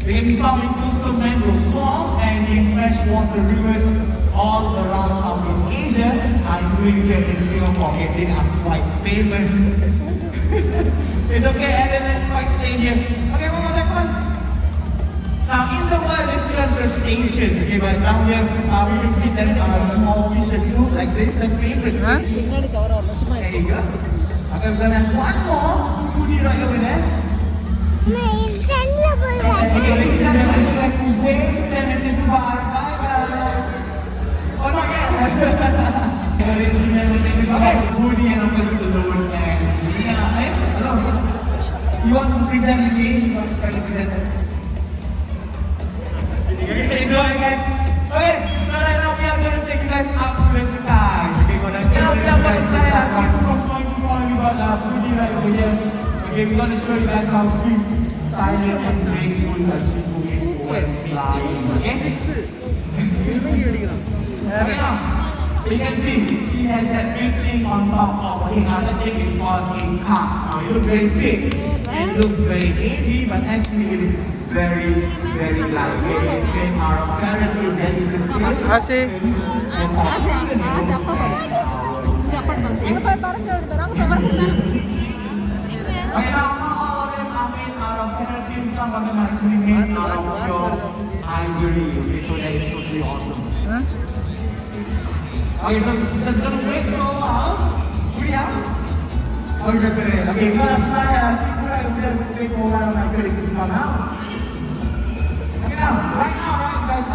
They can be found in coastal mangrove swamps and in freshwater rivers all around Southeast Asia, including here in Singapore. Okay, they are quite famous. It's okay, Ellen, let's quite stay here. Okay, one more second. Now, in the world, there's different crustaceans. Okay, but down here, we can see that small fishes too, like this, the favorite fish. There you go. Okay, we're gonna have one more foodie right over there. Okay, ladies and gentlemen, I'd like to wave them and say goodbye. Bye-bye. Oh, not yet. Okay, ladies and gentlemen, thank you. Okay, foodie and I'm going to the lower end. Yeah, hello. You want to present the game? You want to try to present it? Okay, guys. Okay, so right now we are going to take you guys up to the sky. Okay, we're going to get up to the sky. From point to point, we got foodie right over here. Okay, we're going to show you guys how sweet, silent, and graceful Shifu is when flying. Okay? Okay, now, you can see she has that big thing on top of her. Now, that thing is called a calf. Now, it looks very big. It looks very heavy, but actually it is very, very light. It is made out of apparently delicacy. Okay, now all of them are made out of keratin. Some of them are actually made out of pure ivory. Okay, so that is totally awesome. Okay, so that's gonna wait for a while. Hurry up. Oh, you're gonna. Okay, we're gonna fly. We're gonna wait for a while. My colleagues to come out. Okay, now, right now, right, guys,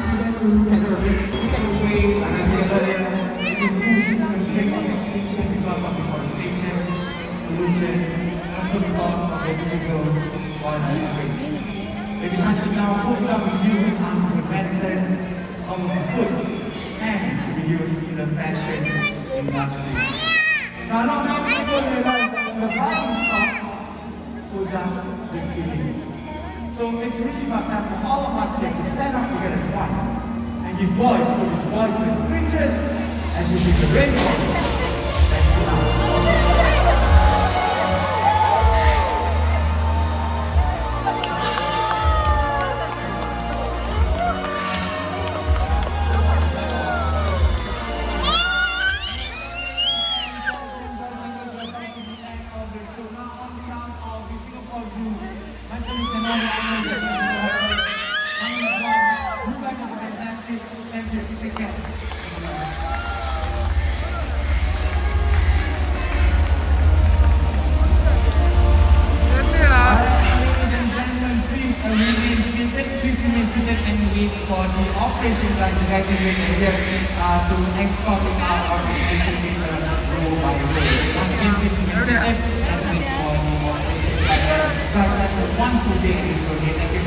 you get to look at the wave. And as I said earlier, you can push and shake on the extinction because of deforestation, pollution, also because of the illegal wildlife. It is until now, food is used as the medicine of food and to be used in the fashion industry. Now, not many people realize that the buying stock, so just the feeling. So it's really about time for all of us here to stand up together as one and give voice to these voiceless creatures as we see the rainbow. Thank you now. For the operations that you guys are doing here to export in our organization row by row. And this is for the operations. But that's a wonderful day. Thank you